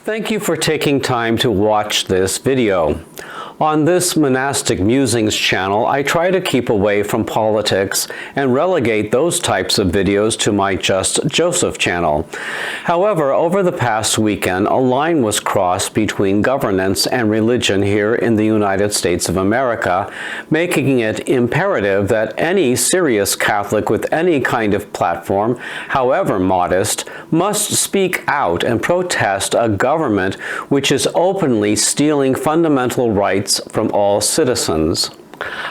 Thank you for taking time to watch this video. On this Monastic Musings channel, I try to keep away from politics and relegate those types of videos to my Just Joseph channel. However, over the past weekend, a line was crossed between governance and religion here in the United States of America, making it imperative that any serious Catholic with any kind of platform, however modest, must speak out and protest a government which is openly stealing fundamental rights from all citizens.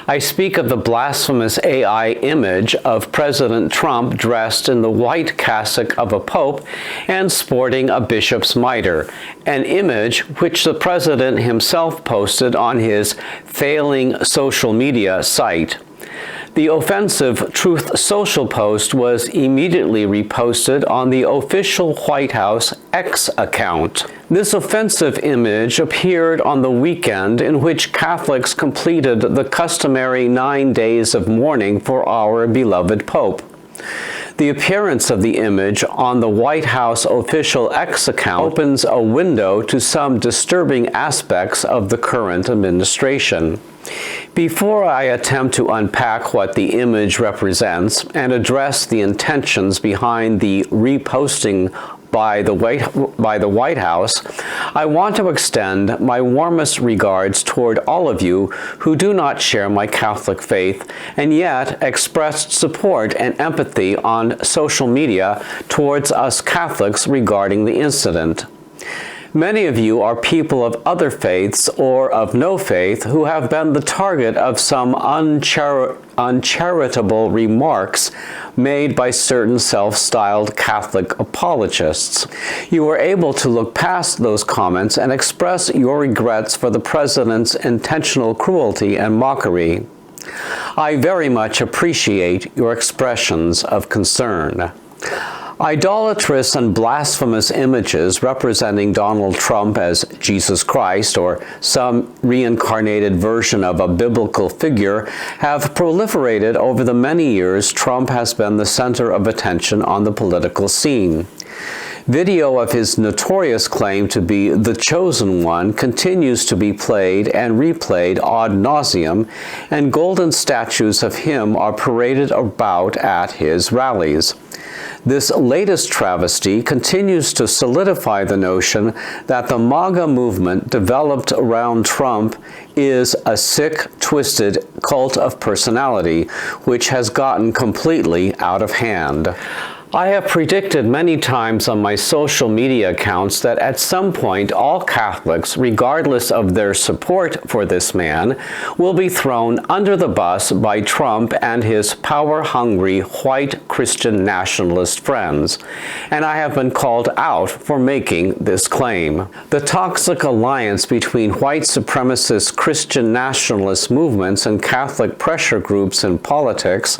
I speak of the blasphemous AI image of President Trump dressed in the white cassock of a pope and sporting a bishop's mitre, an image which the president himself posted on his failing social media site. The offensive Truth Social post was immediately reposted on the official White House X account. This offensive image appeared on the weekend in which Catholics completed the customary 9 days of mourning for our beloved Pope. The appearance of the image on the White House official X account opens a window to some disturbing aspects of the current administration. Before I attempt to unpack what the image represents and address the intentions behind the reposting by the White House, I want to extend my warmest regards toward all of you who do not share my Catholic faith and yet expressed support and empathy on social media towards us Catholics regarding the incident. Many of you are people of other faiths or of no faith who have been the target of some uncharitable remarks made by certain self-styled Catholic apologists. You were able to look past those comments and express your regrets for the president's intentional cruelty and mockery. I very much appreciate your expressions of concern. Idolatrous and blasphemous images representing Donald Trump as Jesus Christ or some reincarnated version of a biblical figure have proliferated over the many years Trump has been the center of attention on the political scene. Video of his notorious claim to be the chosen one continues to be played and replayed ad nauseum, and golden statues of him are paraded about at his rallies. This latest travesty continues to solidify the notion that the MAGA movement developed around Trump is a sick, twisted cult of personality, which has gotten completely out of hand. I have predicted many times on my social media accounts that at some point all Catholics, regardless of their support for this man, will be thrown under the bus by Trump and his power-hungry white Christian nationalist friends, and I have been called out for making this claim. The toxic alliance between white supremacist Christian nationalist movements and Catholic pressure groups in politics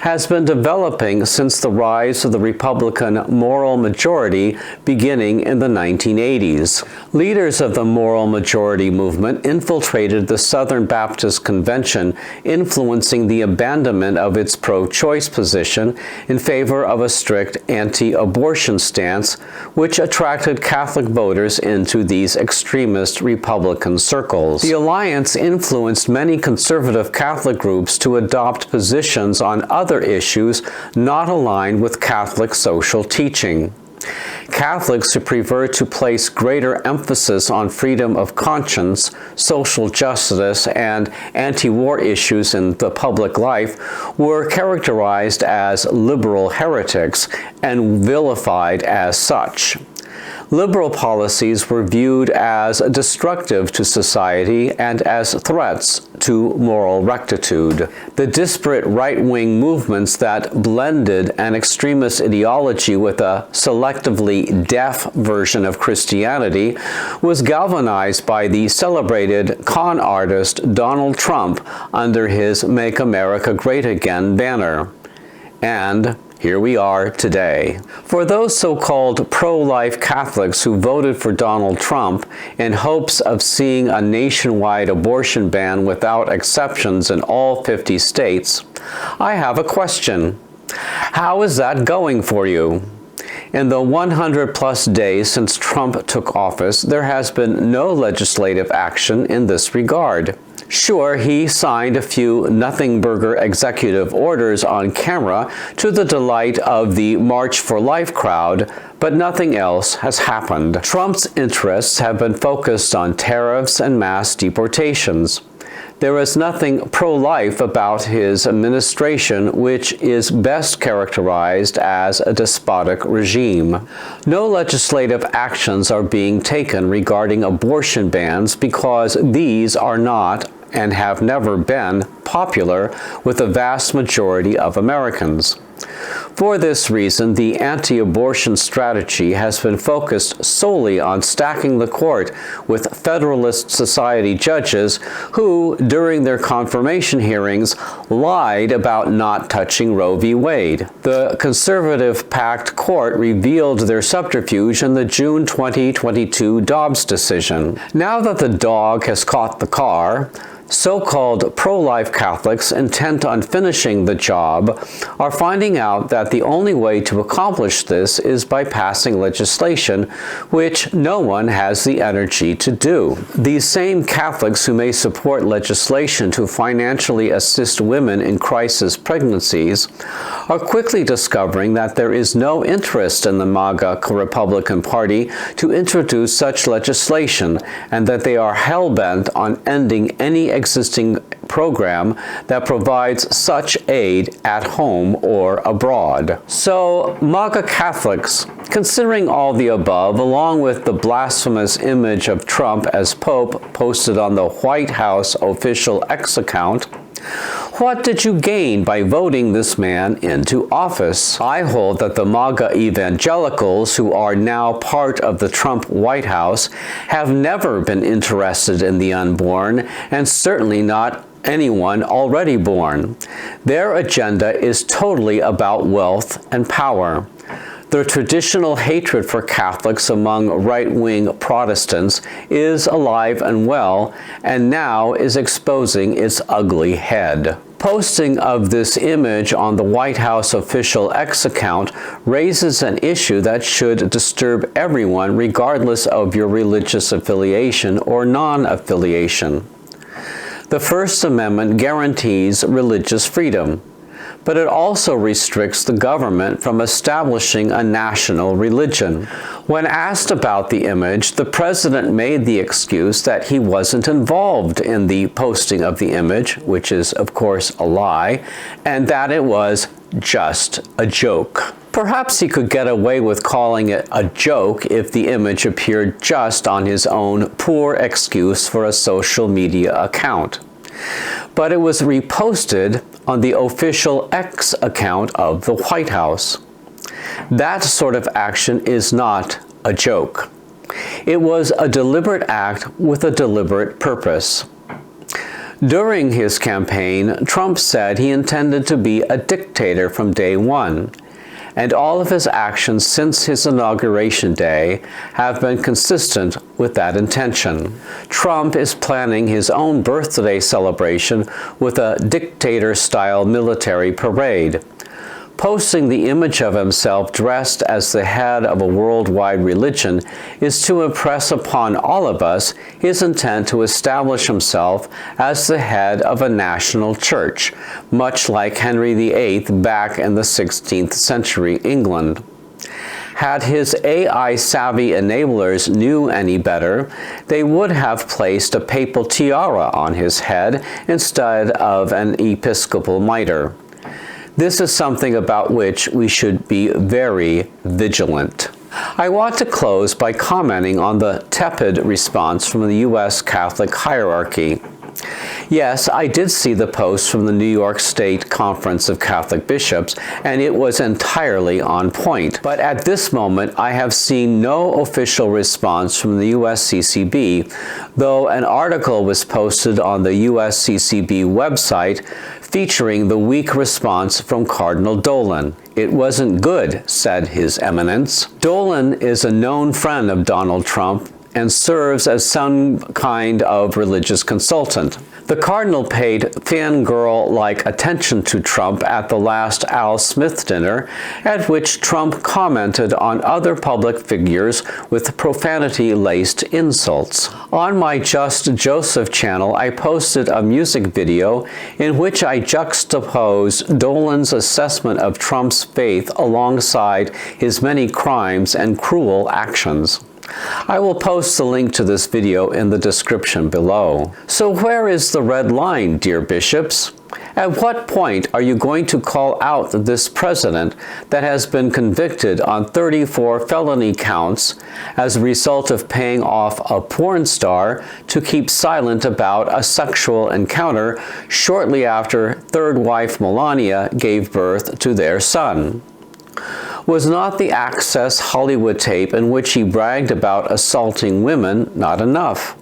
has been developing since the rise of the Republican moral majority beginning in the 1980s. Leaders of the moral majority movement infiltrated the Southern Baptist Convention, influencing the abandonment of its pro-choice position in favor of a strict anti-abortion stance, which attracted Catholic voters into these extremist Republican circles. The alliance influenced many conservative Catholic groups to adopt positions on other issues not aligned with Catholic social teaching. Catholics who prefer to place greater emphasis on freedom of conscience, social justice, and anti-war issues in the public life were characterized as liberal heretics and vilified as such. Liberal policies were viewed as destructive to society and as threats to moral rectitude. The disparate right-wing movements that blended an extremist ideology with a selectively deaf version of Christianity was galvanized by the celebrated con artist Donald Trump under his Make America Great Again banner. And here we are today. For those so-called pro-life Catholics who voted for Donald Trump in hopes of seeing a nationwide abortion ban without exceptions in all 50 states, I have a question. How is that going for you? In the 100-plus days since Trump took office, there has been no legislative action in this regard. Sure, he signed a few nothing-burger executive orders on camera to the delight of the March for Life crowd, but nothing else has happened. Trump's interests have been focused on tariffs and mass deportations. There is nothing pro-life about his administration, which is best characterized as a despotic regime. No legislative actions are being taken regarding abortion bans because these are not and have never been popular with the vast majority of Americans. For this reason, the anti-abortion strategy has been focused solely on stacking the court with Federalist Society judges who, during their confirmation hearings, lied about not touching Roe v. Wade. The conservative-packed court revealed their subterfuge in the June 2022 Dobbs decision. Now that the dog has caught the car, so-called pro-life Catholics intent on finishing the job are finding out that the only way to accomplish this is by passing legislation, which no one has the energy to do. These same Catholics who may support legislation to financially assist women in crisis pregnancies are quickly discovering that there is no interest in the MAGA Republican Party to introduce such legislation, and that they are hell-bent on ending any existing program that provides such aid at home or abroad. So, MAGA Catholics, considering all the above, along with the blasphemous image of Trump as Pope posted on the White House official X account, what did you gain by voting this man into office? I hold that the MAGA evangelicals, who are now part of the Trump White House, have never been interested in the unborn, and certainly not anyone already born. Their agenda is totally about wealth and power. The traditional hatred for Catholics among right-wing Protestants is alive and well, and now is exposing its ugly head. Posting of this image on the White House official X account raises an issue that should disturb everyone regardless of your religious affiliation or non-affiliation. The First Amendment guarantees religious freedom, but it also restricts the government from establishing a national religion. When asked about the image, the president made the excuse that he wasn't involved in the posting of the image, which is, of course, a lie, and that it was just a joke. Perhaps he could get away with calling it a joke if the image appeared just on his own poor excuse for a social media account. But it was reposted on the official X account of the White House. That sort of action is not a joke. It was a deliberate act with a deliberate purpose. During his campaign, Trump said he intended to be a dictator from day one, and all of his actions since his inauguration day have been consistent with that intention. Trump is planning his own birthday celebration with a dictator-style military parade. Posting the image of himself dressed as the head of a worldwide religion is to impress upon all of us his intent to establish himself as the head of a national church, much like Henry VIII back in the 16th century England. Had his AI-savvy enablers knew any better, they would have placed a papal tiara on his head instead of an episcopal mitre. This is something about which we should be very vigilant. I want to close by commenting on the tepid response from the U.S. Catholic hierarchy. Yes, I did see the post from the New York State Conference of Catholic Bishops, and it was entirely on point. But at this moment, I have seen no official response from the USCCB, though an article was posted on the USCCB website featuring the weak response from Cardinal Dolan. It wasn't good, said His Eminence. Dolan is a known friend of Donald Trump and serves as some kind of religious consultant. The cardinal paid fangirl-like attention to Trump at the last Al Smith dinner, at which Trump commented on other public figures with profanity-laced insults. On my Just Joseph channel, I posted a music video in which I juxtaposed Dolan's assessment of Trump's faith alongside his many crimes and cruel actions. I will post the link to this video in the description below. So where is the red line, dear bishops? At what point are you going to call out this president that has been convicted on 34 felony counts as a result of paying off a porn star to keep silent about a sexual encounter shortly after third wife Melania gave birth to their son? Was not the Access Hollywood tape in which he bragged about assaulting women not enough?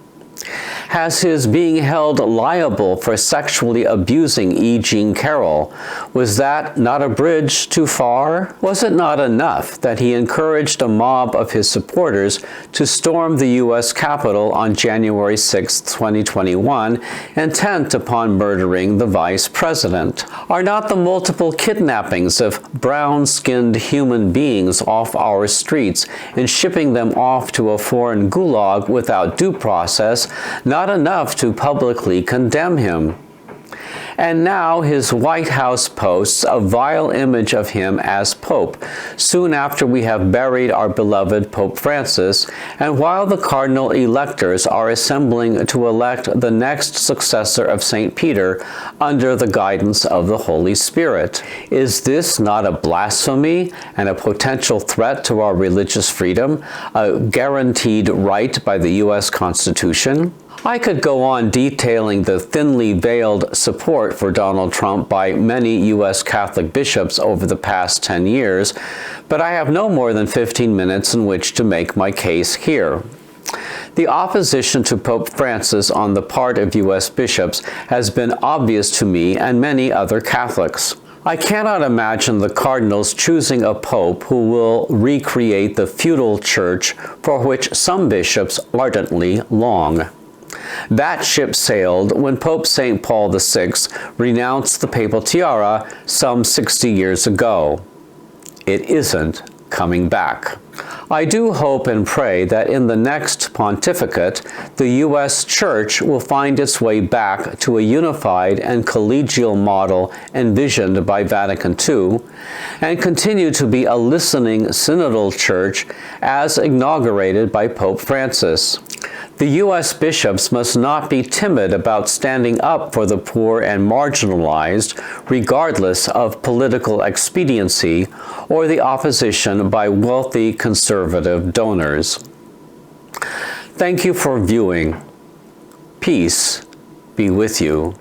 Has his being held liable for sexually abusing E. Jean Carroll, was that not a bridge too far? Was it not enough that he encouraged a mob of his supporters to storm the U.S. Capitol on January 6, 2021, intent upon murdering the vice president? Are not the multiple kidnappings of brown-skinned human beings off our streets and shipping them off to a foreign gulag without due process not enough to publicly condemn him? And now his White House posts a vile image of him as Pope, soon after we have buried our beloved Pope Francis, and while the cardinal electors are assembling to elect the next successor of St. Peter under the guidance of the Holy Spirit. Is this not a blasphemy and a potential threat to our religious freedom, a guaranteed right by the U.S. Constitution? I could go on detailing the thinly veiled support for Donald Trump by many U.S. Catholic bishops over the past 10 years, but I have no more than 15 minutes in which to make my case here. The opposition to Pope Francis on the part of U.S. bishops has been obvious to me and many other Catholics. I cannot imagine the cardinals choosing a pope who will recreate the feudal church for which some bishops ardently long. That ship sailed when Pope St. Paul VI renounced the papal tiara some 60 years ago. It isn't coming back. I do hope and pray that in the next pontificate, the U.S. Church will find its way back to a unified and collegial model envisioned by Vatican II, and continue to be a listening synodal church as inaugurated by Pope Francis. The U.S. bishops must not be timid about standing up for the poor and marginalized, regardless of political expediency or the opposition by wealthy conservative donors. Thank you for viewing. Peace be with you.